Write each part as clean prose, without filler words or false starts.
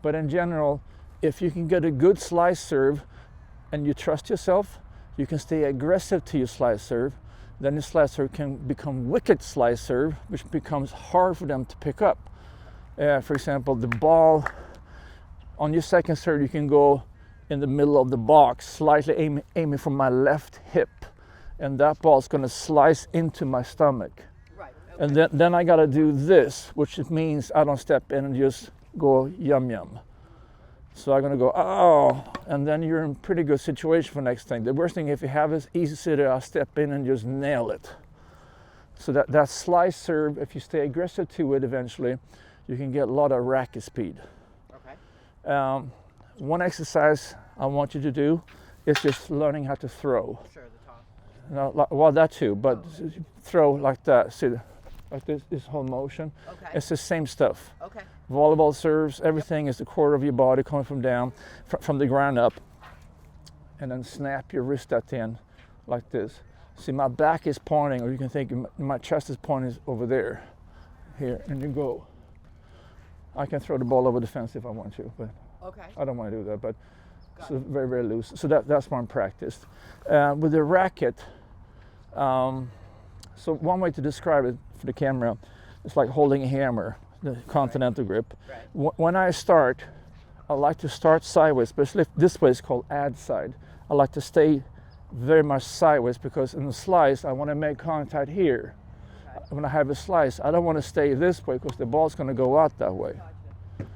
But in general, if you can get a good slice serve and you trust yourself, you can stay aggressive to your slice serve, then the slice serve can become wicked slice serve, which becomes hard for them to pick up. For example, the ball on your second serve, you can go in the middle of the box, slightly aiming from my left hip, and that ball's going to slice into my stomach. Right. Okay. And then I got to do this, which means I don't step in and just go yum yum. So I'm going to go, oh, and then you're in pretty good situation for next thing. The worst thing, if you have is easy sitter, I'll step in and just nail it. So that slice serve, if you stay aggressive to it eventually, you can get a lot of racket speed. Okay. One exercise I want you to do is just learning how to throw. Sure, the top. Now, well, that too, but throw like that. See, like this whole motion. Okay. It's the same stuff. Okay. Volleyball serves, everything is the core of your body coming from down, from the ground up. And then snap your wrist at the end like this. See, my back is pointing, or you can think my chest is pointing over there. Here, and you go. I can throw the ball over the fence if I want to, but Okay. I don't want to do that. But Got so it. very, very loose. So that's one practice. With the racket, so one way to describe it for the camera, it's like holding a hammer, the Continental Grip. Right. When I start, I like to start sideways, especially if this way is called ad side. I like to stay very much sideways because in the slice, I want to make contact here. Okay. When I have a slice, I don't want to stay this way because the ball's going to go out that way. Gotcha. Right.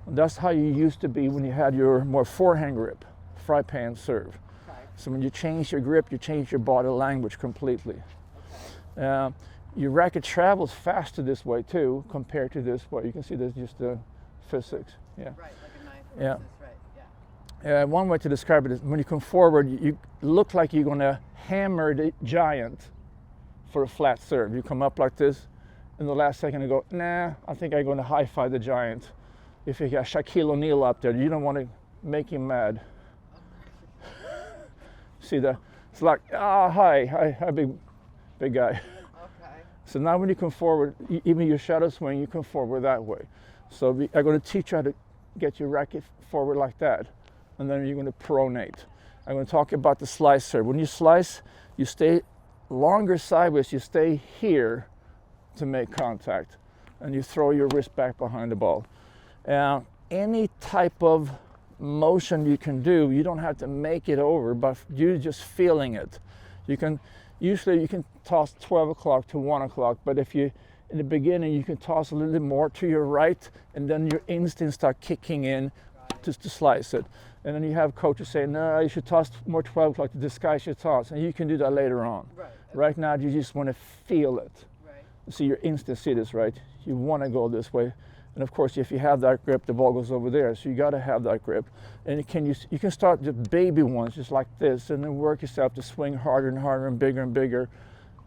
And that's how you used to be when you had your more forehand grip, fry pan serve. Okay. So when you change your grip, you change your body language completely. Okay. Your racket travels faster this way too compared to this way. You can see there's just the physics. Yeah. Right, like a knife. Yeah. Versus, right. Yeah. One way to describe it is when you come forward, you look like you're going to hammer the giant for a flat serve. You come up like this, in the last second you go, nah, I think I'm going to high-five the giant. If you got Shaquille O'Neal up there, you don't want to make him mad. See that? It's like, hi, big guy. Okay. So now when you come forward, even your shadow swing, you come forward that way. So I'm going to teach you how to get your racket forward like that. And then you're going to pronate. I'm going to talk about the slice serve. When you slice, you stay longer sideways. You stay here to make contact. And you throw your wrist back behind the ball. Any type of motion you can do, you don't have to make it over, but you're just feeling it. Usually you can toss 12 o'clock to 1 o'clock, but if you, in the beginning, you can toss a little bit more to your right, and then your instincts start kicking in to slice it. And then you have coaches saying, no, you should toss more 12 o'clock to disguise your toss, and you can do that later on. Right. Okay. Right now, you just want to feel it. Right. See your instincts, see this, right? You want to go this way. And of course, if you have that grip, the ball goes over there. So you got to have that grip. And you can start just baby ones, just like this, and then work yourself to swing harder and harder and bigger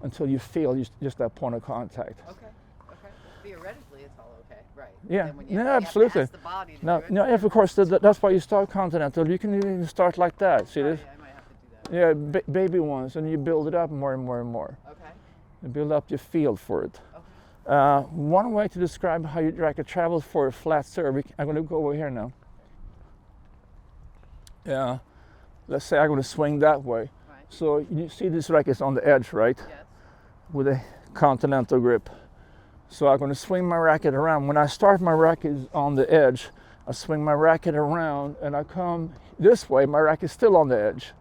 until you feel just that point of contact. Okay. Okay. Theoretically, it's all okay. Right. Yeah. Then when Yeah, you have absolutely. to ask the body to No, do it. no. Of course, that's why you start Continental. You can even start like that. See this? Sorry, I might have to do that. Yeah, baby ones, and you build it up more and more and more. Okay. You build up your feel for it. Okay. One way to describe how your racket travels for a flat serve, I'm going to go over here now. Yeah, let's say I'm going to swing that way. Right. So you see this racket's on the edge, right? Yes. With a Continental Grip. So I'm going to swing my racket around. When I start, my racket is on the edge. I swing my racket around and I come this way, my racket's still on the edge.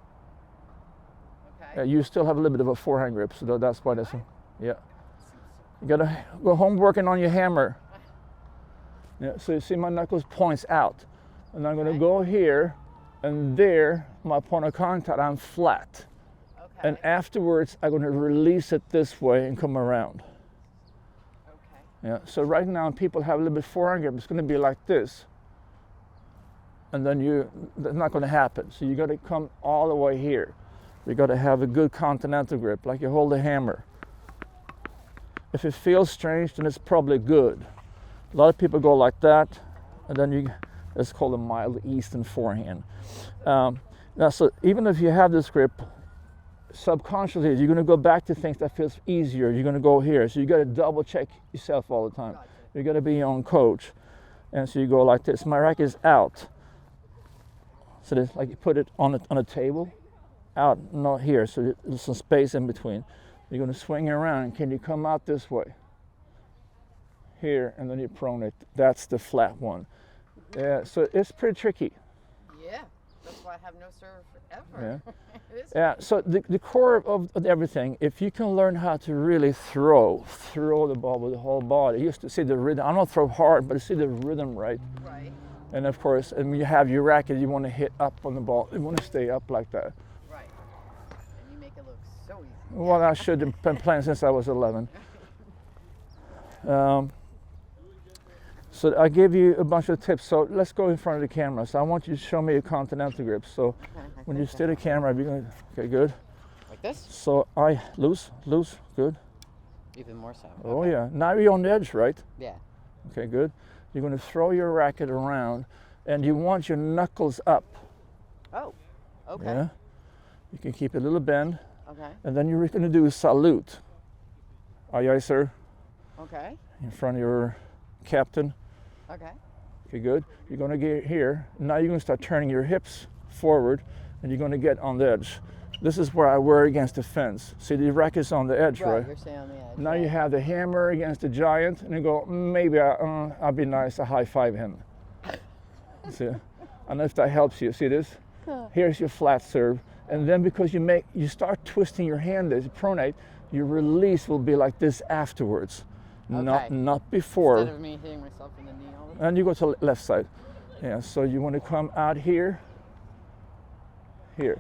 Okay. You still have a little bit of a forehand grip, so that's why that's, Okay. yeah. You gotta go home working on your hammer. Yeah, so you see my knuckles points out. And I'm gonna Okay. go here and there, my point of contact, I'm flat. Okay. And afterwards, I'm gonna release it this way and come around. Okay. Yeah, so right now people have a little bit forehand grip, it's gonna be like this. And then that's not gonna happen. So you gotta come all the way here. You gotta have a good Continental grip, like you hold a hammer. If it feels strange, then it's probably good. A lot of people go like that, and then it's called a mild Eastern forehand. Now, so even if you have this grip, subconsciously, you're gonna go back to things that feels easier. You're gonna go here. So you gotta double check yourself all the time. Gotcha. You gotta be your own coach. And so you go like this. My racket is out. So there's like you put it on a table, out, not here. So there's some space in between. You're going to swing around. Can you come out this way? Here, and then you pronate. That's the flat one. Yeah, so it's pretty tricky. Yeah, that's why I have no serve ever. Yeah. It is Yeah, so the core of everything, if you can learn how to really throw the ball with the whole body, you used to see the rhythm. I don't throw hard, but you see the rhythm, right? right. And of course, and when you have your racket, you want to hit up on the ball. You want to stay up like that. Right. And you make it look so easy. Well, I should have been playing since I was 11. So I gave you a bunch of tips. So let's go in front of the camera. So I want you to show me a Continental Grip. So when you steer the camera, you're going to, okay, good. Like this? So I loose, good. Even more so. Oh Okay. yeah, now you're on the edge, right? Yeah. Okay, good. You're going to throw your racket around, and you want your knuckles up. Oh, okay. Yeah. You can keep a little bend, Okay. and then you're going to do a salute. Aye, aye, sir. Okay. In front of your captain. Okay. Okay, good. You're going to get here. Now you're going to start turning your hips forward, and you're going to get on the edge. This is where I work against the fence. See, the racket's on the edge, right? You're staying on the edge. Now right. you have the hammer against the giant, and you go, maybe I'll be nice, I high five him. See, I don't know if that helps you. See this? Here's your flat serve, and then because you start twisting your hand as you pronate, your release will be like this afterwards, Okay. not before. Instead of me hitting myself in the knee all the time. And you go to left side. Yeah, so you want to come out here. Okay.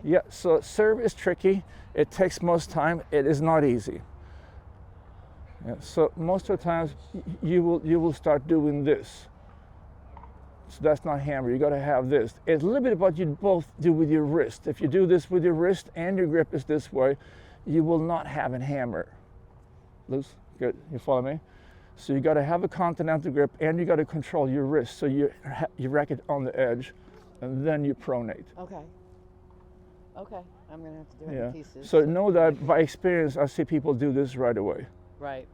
Yeah, so serve is tricky. It takes most time. It is not easy. Yeah, so most of the times you will start doing this. So that's not hammer. You got to have this. It's a little bit about you both do with your wrist. If you do this with your wrist and your grip is this way, you will not have a hammer. Loose. Good. You follow me? So you got to have a Continental Grip and you got to control your wrist. So you racket on the edge, and then you pronate. Okay. Okay. I'm gonna have to do it Yeah. in pieces. So know that by experience, I see people do this right away. Right.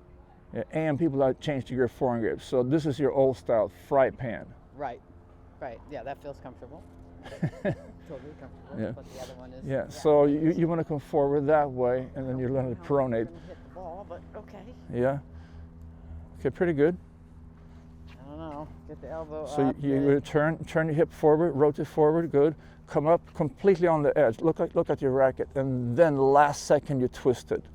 Yeah, and people that change to your forehand grip. So this is your old style fry pan. Right. Right. Yeah, that feels comfortable. Totally comfortable. Yeah. But the other one is. Yeah. So you want to come forward that way, and then you learn to pronate. I'm gonna hit the ball, but okay. Yeah. Okay. Pretty good. I don't know. Get the elbow So up. you turn your hip forward, rotate forward. Good. Come up completely on the edge. Look at your racket, and then last second you twist it.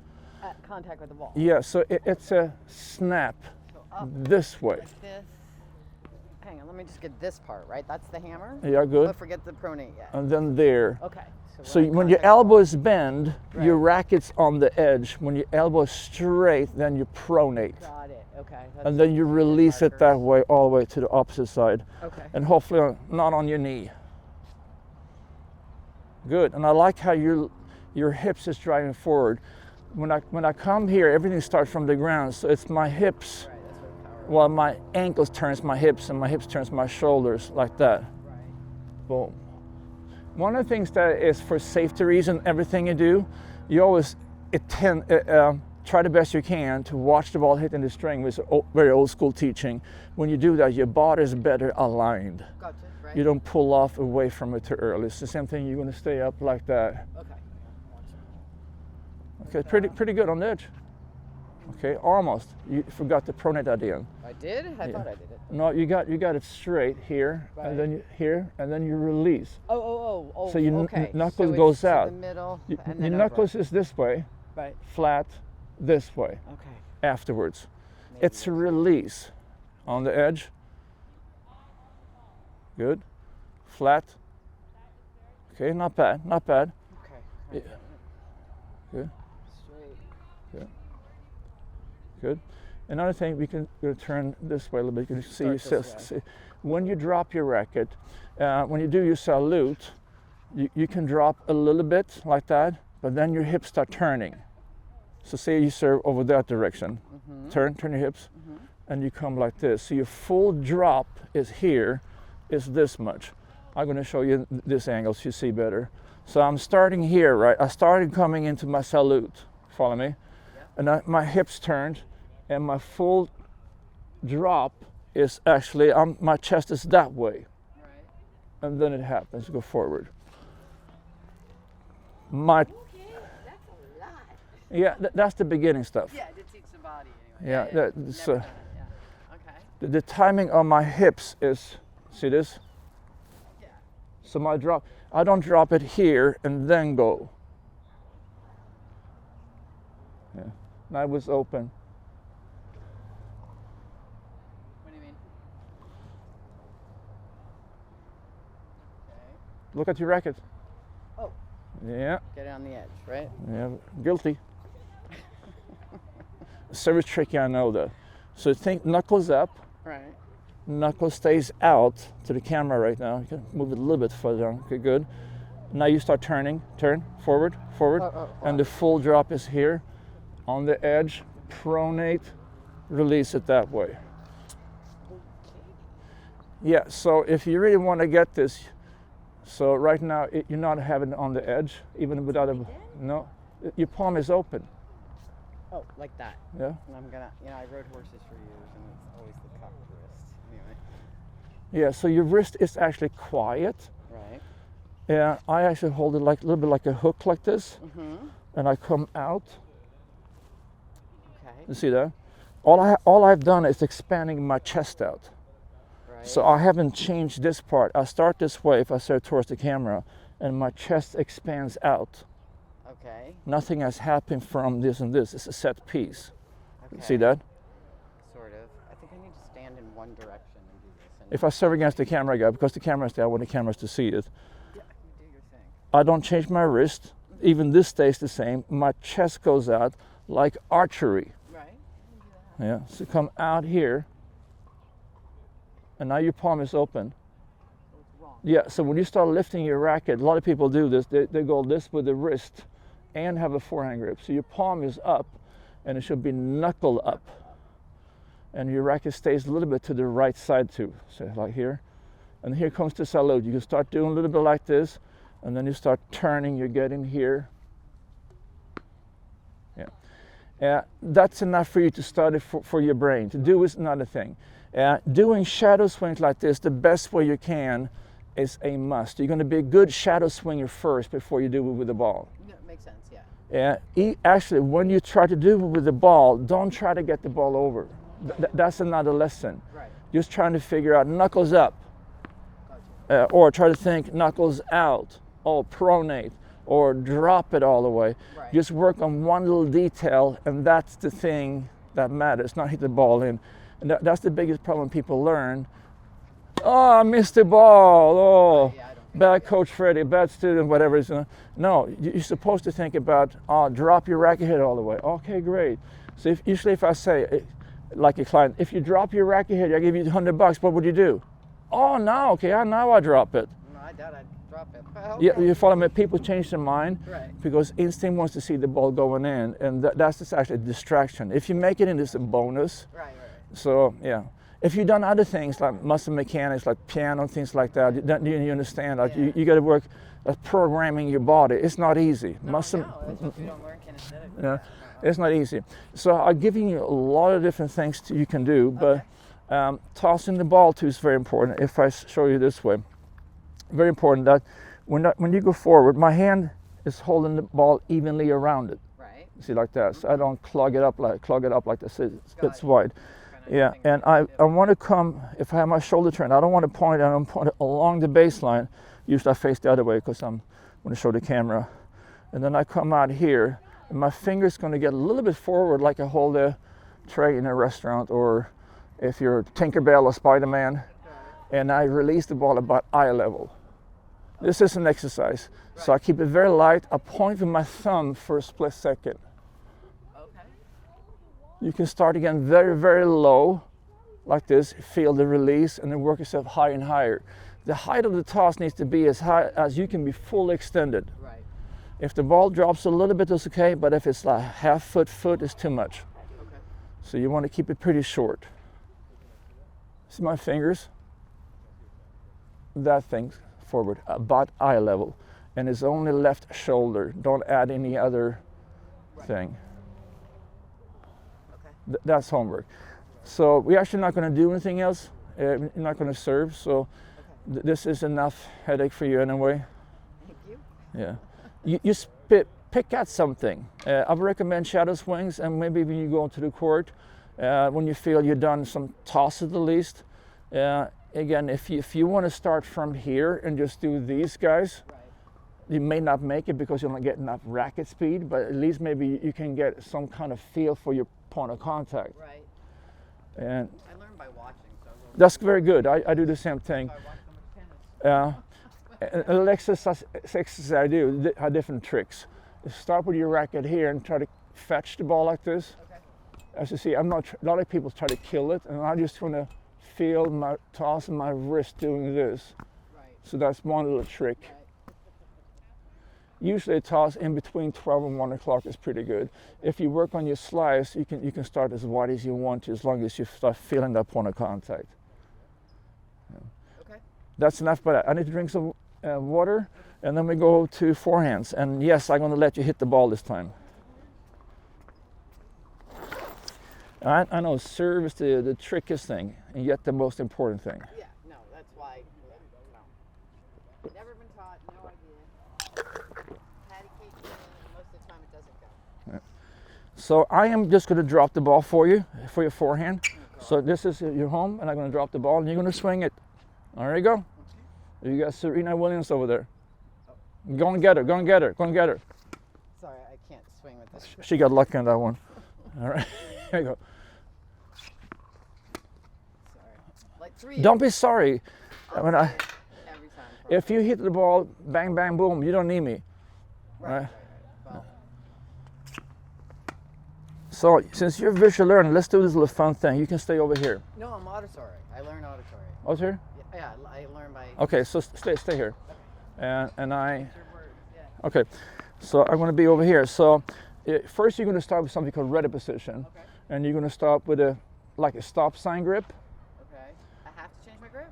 At contact with the ball. Yeah. So it's a snap So up this way. like this. Hang on. Let me just get this part right. That's the hammer. Yeah. Good. Don't forget the pronate yet. And then there. Okay. So I when your contact elbow is bent, your Right. racket's on the edge. When your elbow is straight, then you pronate. the ball. Got it. Okay. And then you release it that way all the way to the opposite side. Okay. And hopefully not on your knee. Good. And I like how your hips is driving forward. When I come here, everything starts from the ground. So it's my hips, Right. That's where the power. well, my ankles turns my hips, and my hips turns my shoulders like that. Right. Boom. One of the things that is for safety reason, everything you do, you always try the best you can to watch the ball hitting the string, which is very old school teaching. When you do that, your body is better aligned. Gotcha. Right. You don't pull off away from it too early. It's the same thing. You're going to stay up like that. Okay. Okay, pretty good on the edge. Okay, almost. You forgot the pronate at the end. I did? I Yeah. thought I did it. No, you got it straight here, Right. and then and then you release. Oh. So your okay. knuckles so goes it's to out. the middle. Your and then knuckles is this way, over. Right. flat, this way. Okay. Afterwards. Maybe It's a release on the edge. Good. Flat. Okay, not bad. Okay. Yeah. Good. Straight. Good. Another thing, we can turn this way a little bit. You can see, Start this way. when you drop your racket, when you do your salute, you can drop a little bit like that, but then your hips start turning. So say you serve over that direction. Mm-hmm. Turn your hips, and you come like this. So your full drop is here, is this much. I'm going to show you this angle so you see better. So I'm starting here, right? I started coming into my salute. Follow me? Yeah. And my hips turned, and my full drop is actually, my chest is that way. Right. And then it happens, go forward. My, Okay, that's a lot. yeah, that's the beginning stuff. Yeah, to teach the body anyway. Yeah, Never that's, done it, yeah. Okay. the timing on my hips is, see this? Yeah. So my drop, I don't drop it here and then go. Yeah, now it was open. What do you mean? Okay. Look at your racket. Oh. Yeah, Get it on the edge, right? yeah, guilty. Service tricky, I know that. So think knuckles up, Right. knuckle stays out to the camera right now. You can move it a little bit further down. Okay, good. Now you start turning, turn, forward, forward. And the full drop is here on the edge, pronate, release it that way. Yeah, so if you really want to get this, so right now you're not having it on the edge, even without a, no, your palm is open. Oh, like that. Yeah. And I'm gonna, I rode horses for years, and it's always the cocked wrist. Anyway. Yeah, so your wrist is actually quiet. Right. Yeah, I actually hold it like a little bit like a hook like this, and I come out. Okay. You see that? All I've done is expanding my chest out. Right. So I haven't changed this part. I start this way if I start towards the camera, and my chest expands out. Okay. Nothing has happened from this and this. It's a set piece. Okay. See that? Sort of. I think I need to stand in one direction and do this. And If I serve against the camera guy, because the camera is there, I want the cameras to see it. yeah, you do your thing. I don't change my wrist. Even this stays the same. My chest goes out like archery. Right. You can do that. Yeah, so come out here, and now your palm is open. So it's wrong. Yeah, so when you start lifting your racket, a lot of people do this, they go this with the wrist and have a forehand grip. So your palm is up, and it should be knuckle up. And your racket stays a little bit to the right side too, so like here. And here comes the salute. You can start doing a little bit like this, and then you start turning, you're getting here. Yeah, that's enough for you to start it for your brain. To do is another thing. Doing shadow swings like this the best way you can is a must. You're going to be a good shadow swinger first before you do it with the ball. Yeah, makes sense, yeah. Actually, when you try to do it with the ball, don't try to get the ball over. That's another lesson. Right. Just trying to figure out knuckles up, Gotcha. or try to think knuckles out, or pronate, or drop it all the way. Right. Just work on one little detail, and that's the thing that matters, not hit the ball in. And that's the biggest problem people learn. Oh, I missed the ball. Oh, Yeah, I don't bad coach Freddy, bad student, whatever it is. No, you're supposed to think about, drop your racket head all the way. Okay, great. So usually if I say, like a client, if you drop your racket head, I give you $100, what would you do? Oh, now, okay, now I drop it. No, I doubt I'd drop it. Yeah, you follow me? People change their mind Right. because instinct wants to see the ball going in, and that's just actually a distraction. If you make it in, it's a bonus. Right. So, yeah. If you've done other things like muscle mechanics, like piano, things like that, you understand, like Yeah. you got to work at programming your body. It's not easy. No, that's what you don't learn kinesthetically. Yeah, it's not easy. So I'm giving you a lot of different things you can do, but tossing the ball too is very important. If I show you this way, very important that when you go forward, my hand is holding the ball evenly around it. Right. See, like that. So I don't clog it up like this. It's Got it. wide. Kinda Yeah, thing and that I want to come, if I have my shoulder turned, I don't want to point it, I don't point it along the baseline. Usually I face the other way because I'm going to show the camera. And then I come out here, and my finger's going to get a little bit forward like I hold a tray in a restaurant, or if you're Tinkerbell or Spider-Man, and I release the ball about eye level. This is an exercise. So I keep it very light. I point with my thumb for a split second. Okay. You can start again very, very low, like this, feel the release, and then work yourself higher and higher. The height of the toss needs to be as high as you can be fully extended. Right. If the ball drops a little bit, that's okay, but if it's like half foot, it's too much. Okay. So you want to keep it pretty short. See my fingers? That thing forward, about eye level. And it's only left shoulder. Don't add any other thing. Okay. That's homework. So we're actually not going to do anything else. We're not going to serve. So this is enough headache for you anyway. Thank you. Yeah. You pick at something. I would recommend shadow swings, and maybe when you go into the court, when you feel you've done some tosses at least. Again, if you want to start from here and just do these guys, Right. you may not make it because you don't get enough racket speed, but at least maybe you can get some kind of feel for your point of contact. Right. And I learned by watching, so I will that's very good. I do the same thing. I watch so much tennis. And the exercise I do have different tricks. You start with your racket here and try to fetch the ball like this. Okay. As you see, a lot of people try to kill it, and I just want to feel my toss and my wrist doing this. Right. So that's one little trick. Right. Usually a toss in between 12 and 1 o'clock is pretty good. If you work on your slice, you can start as wide as you want to, as long as you start feeling that point of contact. Okay. That's enough for that. I need to drink some water, and then we go to forehands. And yes, I'm going to let you hit the ball this time. I know serve is the trickiest thing, and yet the most important thing. Yeah. No, that's why. Yeah, no. Never been taught. No idea. Patty cake, and most of the time it doesn't go. So I am just going to drop the ball for you, for your forehand. So this is your home, and I'm going to drop the ball, and you're going to swing it. There you go. You got Serena Williams over there. Go and get her, go and get her, go and get her. Sorry, I can't swing with this. She got lucky on that one. All right, here you go. Sorry. Like 3 Don't be sorry. I'll When say I, it every time. if you hit the ball, bang, bang, boom, you don't need me. Right. Well, So since you're visual learning, let's do this little fun thing. You can stay over here. no, I'm auditory. I learn auditory. Over here? Yeah, I learn by Okay, so stay here. And I, your words. Yeah. okay, so I'm going to be over here. So first you're going to start with something called ready position. Okay. And you're going to start with like a stop sign grip. Okay. I have to change my grip?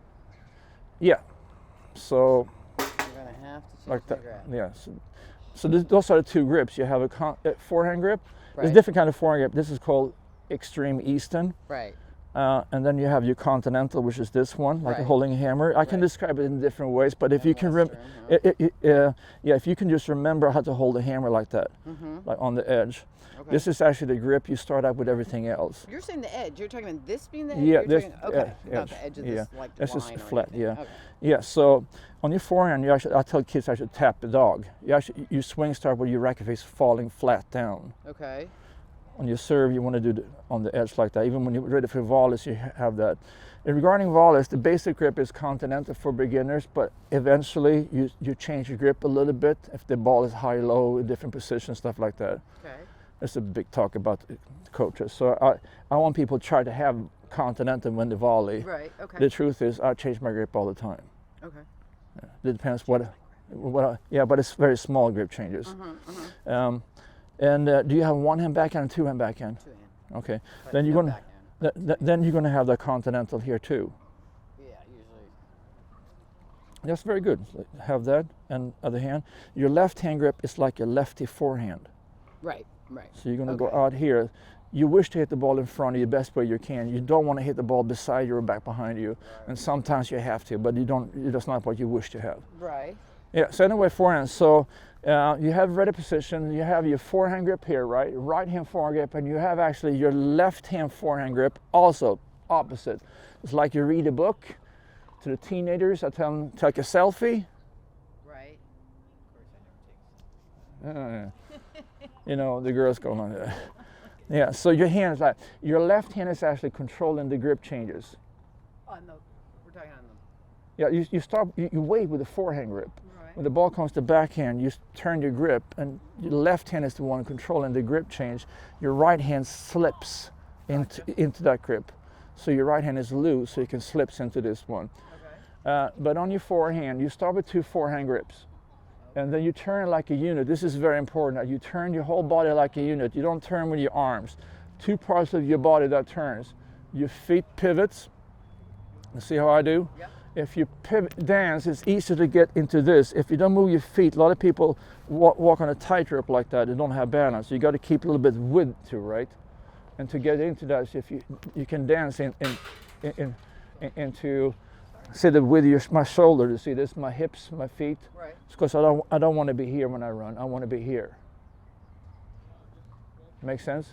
Yeah. So You're going to have to change like my that. grip. Yeah. So those are the two grips. You have a forehand grip. There's a Right. different kind of forehand grip. This is called Extreme Eastern. Right. And then you have your Continental, which is this one, like a Right. holding a hammer. I can Right. describe it in different ways, but if And you can, Western, if you can just remember how to hold a hammer like that, Mm-hmm. like on the edge. Okay. This is actually the grip you start out with everything else. You're saying the edge. You're talking about this being the edge? Yeah, You're this talking, okay. edge, Not the edge of yeah. this like That's line just or flat, anything. yeah. Okay. Yeah, so on your forehand, I tell kids I should tap the dog. You swing start with your racket face falling flat down. Okay. On your serve, you want to do on the edge like that. Even when you're ready for volleys, you have that. And regarding volleys, the basic grip is Continental for beginners, but eventually you change your grip a little bit if the ball is high, low, in different positions, stuff like that. Okay. That's a big talk about the coaches. So I want people to try to have Continental when they volley. Right. Okay. The truth is, I change my grip all the time. Okay. It depends yeah, but it's very small grip changes. And do you have one hand backhand and two hand backhand? 2-hand. Okay. But Then you're no gonna backhand. then you're gonna have the Continental here too. Yeah, usually. That's very good. Have that, and other hand. Your left hand grip is like a lefty forehand. Right. Right. So you're gonna go Okay. out here. You wish to hit the ball in front of you the best way you can. You don't want to hit the ball beside you or back behind you. And sometimes you have to, but that's not what you wish to have. Right. Yeah, so anyway, forehand. So you have ready position, you have your forehand grip here, right? Right hand forehand grip, and you have actually your left hand forehand grip also opposite. It's like you read a book to the teenagers, I tell them, take a selfie. Right. Of course, I never take. You know, the girls go on there. Yeah, so your hand is like, your left hand is actually controlling the grip changes. On the, we're talking on the. Yeah, you start, you wait with the forehand grip. Right. When the ball comes to backhand, you turn your grip, and your left hand is the one controlling the grip change. Your right hand slips into that grip. So your right hand is loose, so you can slip into this one. Okay. But on your forehand, you start with two forehand grips. And then you turn like a unit. This is very important. You turn your whole body like a unit. You don't turn with your arms. Two parts of your body that turns. Your feet pivots. You see how I do? Yep. If you pivot dance, it's easier to get into this. If you don't move your feet, a lot of people walk on a tightrope like that. They don't have balance. You got to keep a little bit width too, right? And to get into that, if you can dance into, sit with my shoulder to see this, my hips, my feet. Right. Because I don't want to be here when I run. I want to be here. Make sense?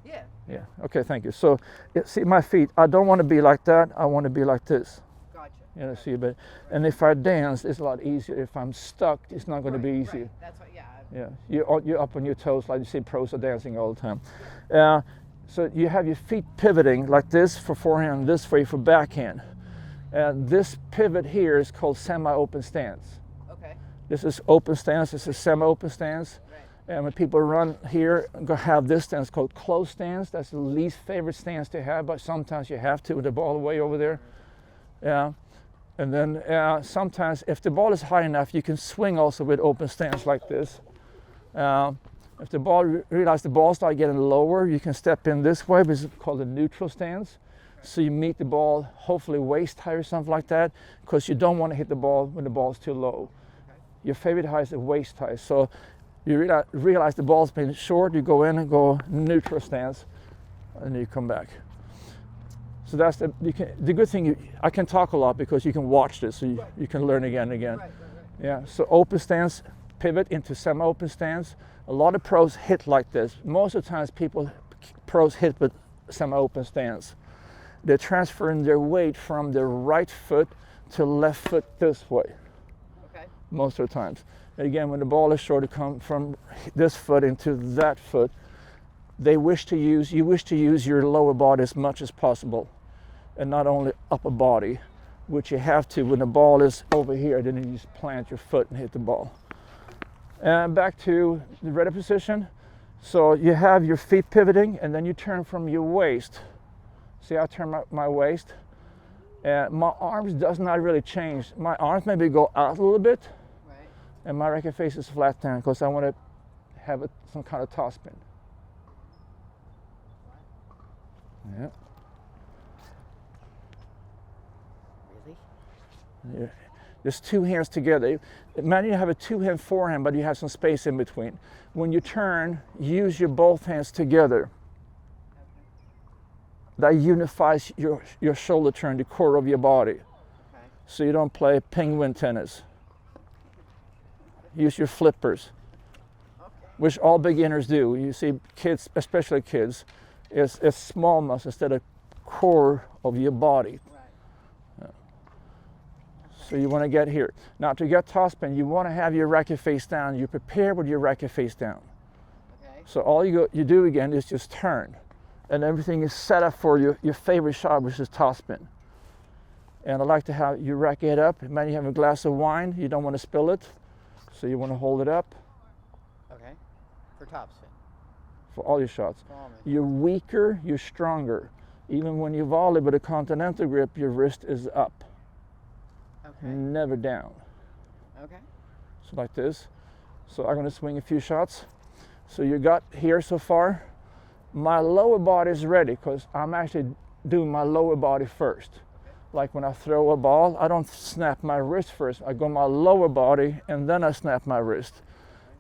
Yeah. Yeah. Okay. Thank you. So, see my feet. I don't want to be like that. I want to be like this. Gotcha. You know, see, but and if I dance, it's a lot easier. If I'm stuck, it's not going to be easy. Right. That's what. Yeah. Yeah. You're up on your toes, like you see pros are dancing all the time. So you have your feet pivoting like this for forehand, this way for backhand. And this pivot here is called semi-open stance. Okay. This is open stance. This is semi-open stance. Right. And when people run here, go have this stance called closed stance. That's the least favorite stance to have, but sometimes you have to with the ball way over there. Yeah. And then sometimes if the ball is high enough, you can swing also with open stance like this. If the ball realize the ball start getting lower, you can step in this way, which is called a neutral stance. So you meet the ball, hopefully waist high or something like that, because you don't want to hit the ball when the ball is too low. Okay. Your favorite high is the waist high. So you realize the ball's been short, you go in and go neutral stance, and then you come back. So that's the good thing. I can talk a lot because you can watch this, so you can learn again and again. Right. Yeah. So open stance, pivot into semi-open stance. A lot of pros hit like this. Most of the times pros hit with semi-open stance. They're transferring their weight from their right foot to left foot this way. Okay. Most of the times. And again, when the ball is short, to come from this foot into that foot, you wish to use your lower body as much as possible, and not only upper body, which you have to when the ball is over here. Then you just plant your foot and hit the ball. And back to the ready position. So you have your feet pivoting, and then you turn from your waist. See how I turn my waist? And my arms does not really change. My arms maybe go out a little bit, Right. and my racket face is flat down because I want to have some kind of topspin. Yeah. Really? Yeah. Just two hands together. Imagine you have a two-hand forehand, but you have some space in between. When you turn, use your both hands together. That unifies your shoulder turn, the core of your body. Okay. So you don't play penguin tennis. Use your flippers, Okay. which all beginners do. You see kids, especially kids, is small muscle instead of core of your body. Right. So you want to get here. Now to get topspin, you want to have your racket face down. You prepare with your racket face down. Okay. So all you do again is just turn. And everything is set up for your favorite shot, which is topspin. And I like to have your racket up. Imagine you have a glass of wine. You don't want to spill it. So you want to hold it up Okay. For topspin. for all your shots. Follow me. You're weaker, you're stronger. Even when you volley with a Continental Grip, your wrist is up, Okay. never down. Okay. So like this. So I'm going to swing a few shots. So you got here so far. My lower body is ready because I'm actually doing my lower body first. Like when I throw a ball, I don't snap my wrist first. I go my lower body and then I snap my wrist,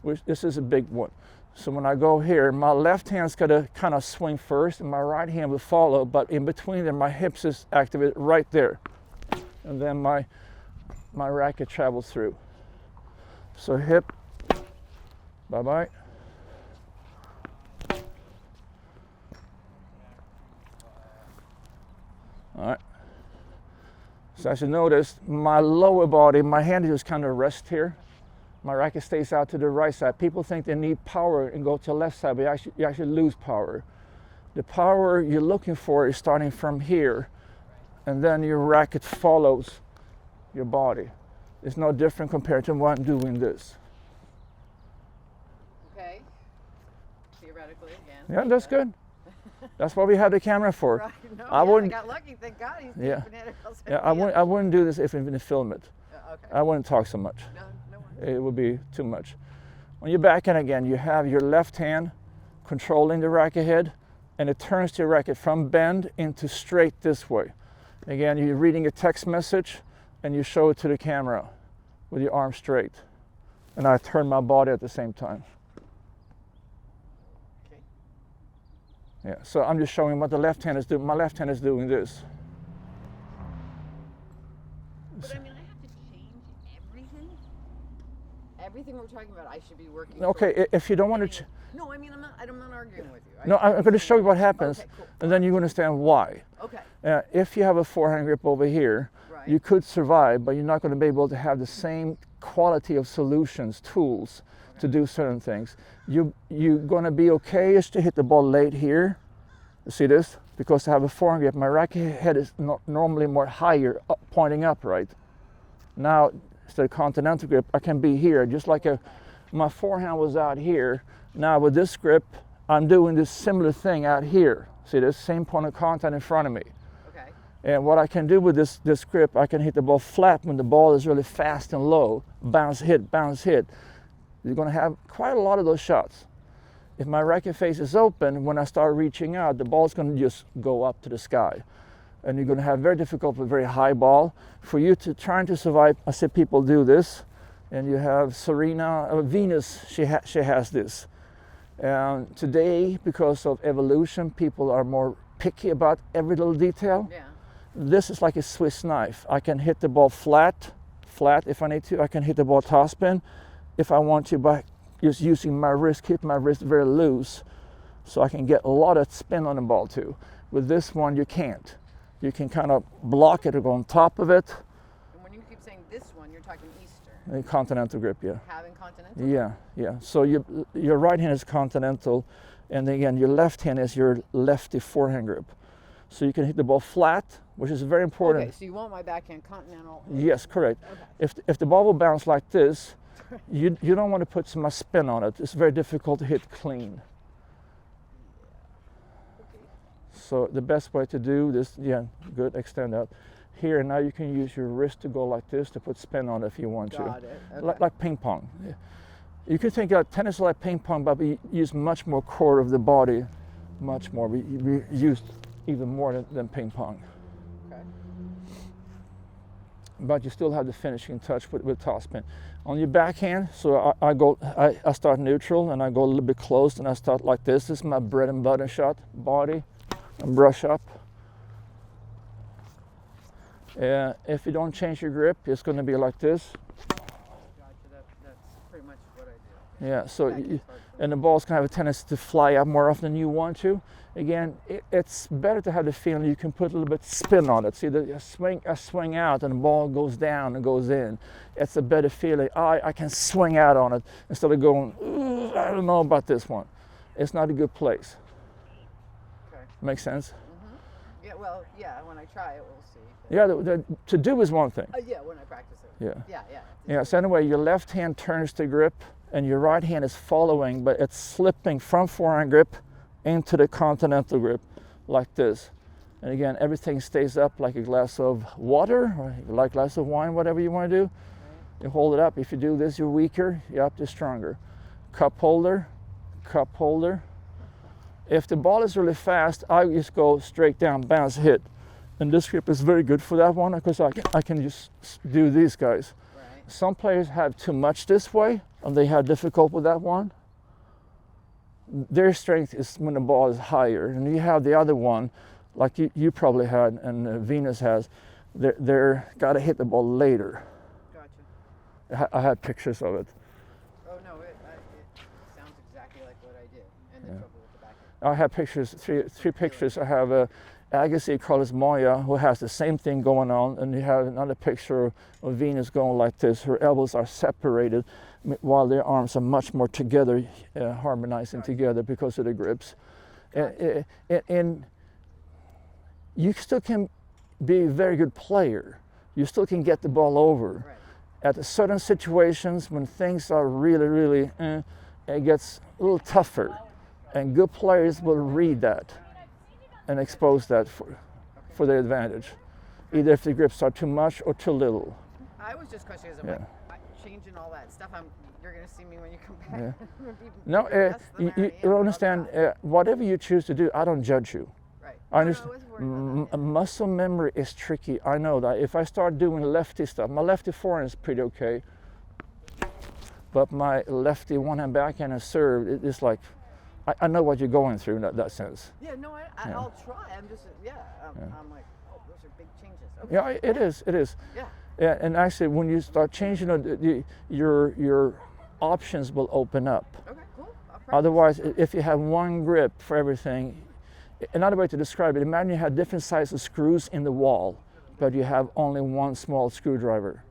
which this is a big one. So when I go here, my left hand's got to kind of swing first and my right hand will follow, but in between them, my hips is activated right there. And then my racket travels through. So hip, bye-bye. All right. So as you notice, my lower body, my hand just kind of rests here. My racket stays out to the right side. People think they need power and go to the left side, but you actually lose power. The power you're looking for is starting from here, and then your racket follows your body. It's no different compared to one doing this. Okay. Theoretically again. Yeah, that's good. That's what we have the camera for. Right. No, I yeah, wouldn't- I got lucky. Thank God he's Yeah. keeping it else. Yeah, I wouldn't do this if we didn't film it. Okay. I wouldn't talk so much. No worries. It would be too much. When you back in again, you have your left hand controlling the racket head, and it turns the racket from bend into straight this way. Again, you're reading a text message, and you show it to the camera with your arm straight. And I turn my body at the same time. Okay. Yeah, so I'm just showing what the left hand is doing. My left hand is doing this. But I mean, I have to change everything. Everything we're talking about, I should be working. Okay, if you don't want to. No, I mean, I'm not arguing with you. No, I'm going to show you what happens, Okay, cool. and then you understand why. Okay. If you have a forehand grip over here, Right. you could survive, but you're not going to be able to have the same quality of solutions, tools to do certain things. You're going to be okay is to hit the ball late here. You see this? Because I have a forehand grip, my racket head is normally more higher, pointing up, right? Now, instead of Continental grip, I can be here, just like my forehand was out here. Now with this grip, I'm doing this similar thing out here. See this? Same point of contact in front of me. Okay. And what I can do with this grip, I can hit the ball flat when the ball is really fast and low. Bounce, hit, bounce, hit. You're going to have quite a lot of those shots. If my racket face is open, when I start reaching out, the ball's going to just go up to the sky. And you're going to have very difficult with very high ball. For you to trying to survive, I see people do this. And you have Venus, she has this. Today, because of evolution, people are more picky about every little detail. Yeah. This is like a Swiss knife. I can hit the ball flat if I need to. I can hit the ball topspin if I want to by just using my wrist, keep my wrist very loose, so I can get a lot of spin on the ball too. With this one, you can't. You can kind of block it or go on top of it. And when you keep saying this one, you're talking Eastern. A Continental grip, yeah. Having Continental? Yeah. So your right hand is Continental, and again, your left hand is your lefty forehand grip. So you can hit the ball flat, which is very important. Okay, so you want my backhand Continental? Yes, correct. Okay. If the ball will bounce like this, you don't want to put so much spin on it. It's very difficult to hit clean. Okay. So the best way to do this, good, extend out. Here, now you can use your wrist to go like this to put spin on it if you want to. Got it. Okay. Like ping pong. Yeah. You can think of tennis like ping pong, but we use much more core of the body, much more. We use even more than ping pong. Okay. But you still have the finishing touch with topspin. On your backhand, so I start neutral and I go a little bit close and I start like this. This is my bread and butter shot, body, and brush up. If you don't change your grip, it's going to be like this. Gotcha. That's pretty much what I do. Yeah, so and the ball's kind of have a tendency to fly up more often than you want to. Again, it's better to have the feeling you can put a little bit spin on it. See, I swing out and the ball goes down and goes in. It's a better feeling. I can swing out on it instead of going, I don't know about this one. It's not a good place. Okay. Makes sense? Mm-hmm. Yeah, well, yeah, when I try it, we'll see. Yeah, to do is one thing. Yeah, when I practice it. Yeah. Yeah. So anyway, your left hand turns to grip and your right hand is following, but it's slipping from forehand grip into the Continental grip like this. And again, everything stays up like a glass of water or like a glass of wine, whatever you want to do. Right. You hold it up. If you do this, you're weaker. You're up to stronger. Cup holder, cup holder. If the ball is really fast, I just go straight down, bounce, hit. And this grip is very good for that one because I can just do these guys. Right. Some players have too much this way and they have difficult with that one. Their strength is when the ball is higher, and you have the other one, like you probably had, and Venus has. They're got to hit the ball later. Gotcha. I had pictures of it. Oh no, it sounds exactly like what I do, and the trouble with the backhand. I have pictures, three pictures. I have Agassi Carlos Moya, who has the same thing going on, and you have another picture of Venus going like this. Her elbows are separated, while their arms are much more together, harmonizing together because of the grips. And you still can be a very good player. You still can get the ball over. Right. At certain situations when things are really, it gets a little tougher. And good players will read that and expose that for their advantage. Either if the grips are too much or too little. I was just questioning, because changing all that stuff, you're going to see me when you come back. Yeah. No, you understand, whatever you choose to do, I don't judge you. Right. I understand. Muscle memory is tricky. I know that. If I start doing lefty stuff, my lefty forehand is pretty okay, but my lefty one-hand backhand and serve, it's like I know what you're going through in that sense. Yeah, no, Yeah. I'll try. I'm just, I'm like, oh, those are big changes. Okay. Yeah, it is. It is. Yeah. Yeah, and actually, when you start changing it, your options will open up. Okay, cool. I'll practice. Otherwise, if you have one grip for everything, another way to describe it, imagine you have different sizes screws in the wall, but you have only one small screwdriver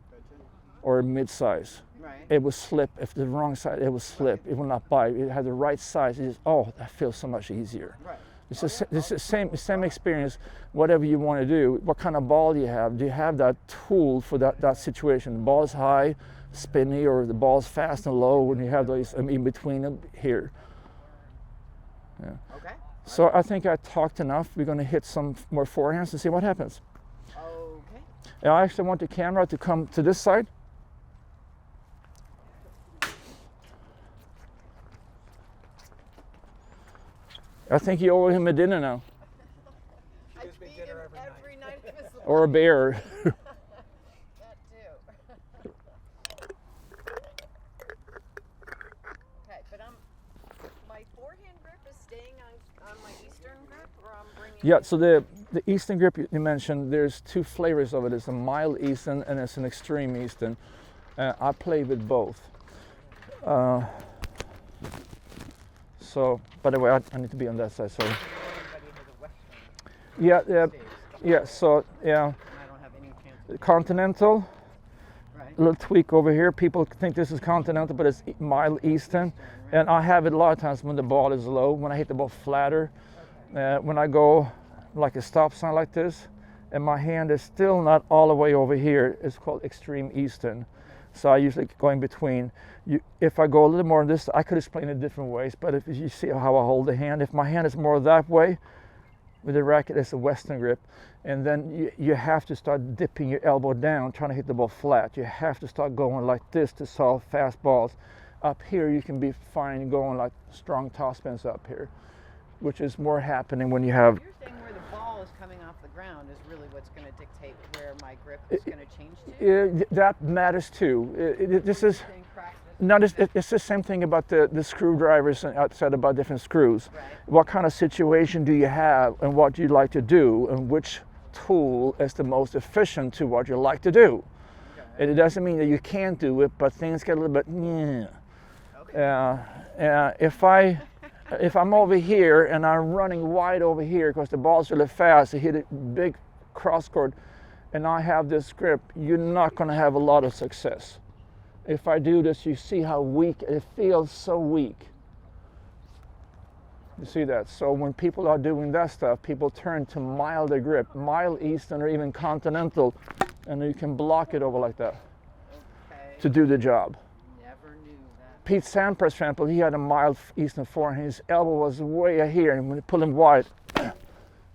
or mid-size. Right. It will slip. If the wrong side, it will slip. It will not bite. It has the right size. It is, oh, that feels so much easier. Right. It's the same experience, whatever you want to do. What kind of ball do you have? Do you have that tool for that situation? The ball is high, spinny, or the ball is fast and low when you have those in between them here. Yeah. Okay. So I think I talked enough. We're going to hit some more forehands and see what happens. Okay. And I actually want the camera to come to this side. I think you owe him a dinner now. I feed him every night of his life. Or a bear. That too. Okay, but my forehand grip is staying on my Eastern grip, or I'm bringing. Yeah, so the Eastern grip you mentioned, there's two flavors of it. It's a mild Eastern and it's an extreme Eastern. I play with both. So, by the way, I need to be on that side, sorry. Yeah, so, yeah. I don't have any chance. Continental, Right. a little tweak over here. People think this is Continental, but it's mild Eastern. And I have it a lot of times when the ball is low, when I hit the ball flatter. When I go like a stop sign like this, and my hand is still not all the way over here, it's called extreme Eastern. So I usually go in between. If I go a little more on this, I could explain it different ways, but if you see how I hold the hand, if my hand is more that way, with the racket, it's a Western grip. And then you have to start dipping your elbow down, trying to hit the ball flat. You have to start going like this to solve fast balls. Up here, you can be fine going like strong topspins up here, which is more happening when you have. You're saying where the ball is coming off the ground is really what's going to dictate where my grip is going to change to? That matters too. This is. Interesting practice. No, it's the same thing about the screwdrivers and outside about different screws. Right. What kind of situation do you have and what you like to do and which tool is the most efficient to what you like to do. Okay. It doesn't mean that you can't do it, but things get a little bit, yeah. Okay. If I'm over here and I'm running wide over here because the ball's really fast, I hit a big cross court and I have this grip, you're not going to have a lot of success. If I do this, you see how weak, it feels so weak. You see that? So when people are doing that stuff, people turn to milder grip, mild Eastern or even Continental, and you can block it over like that to do the job. Never knew that. Pete Sampras, for example, he had a mild Eastern forehand. His elbow was way here, and when you pull him wide,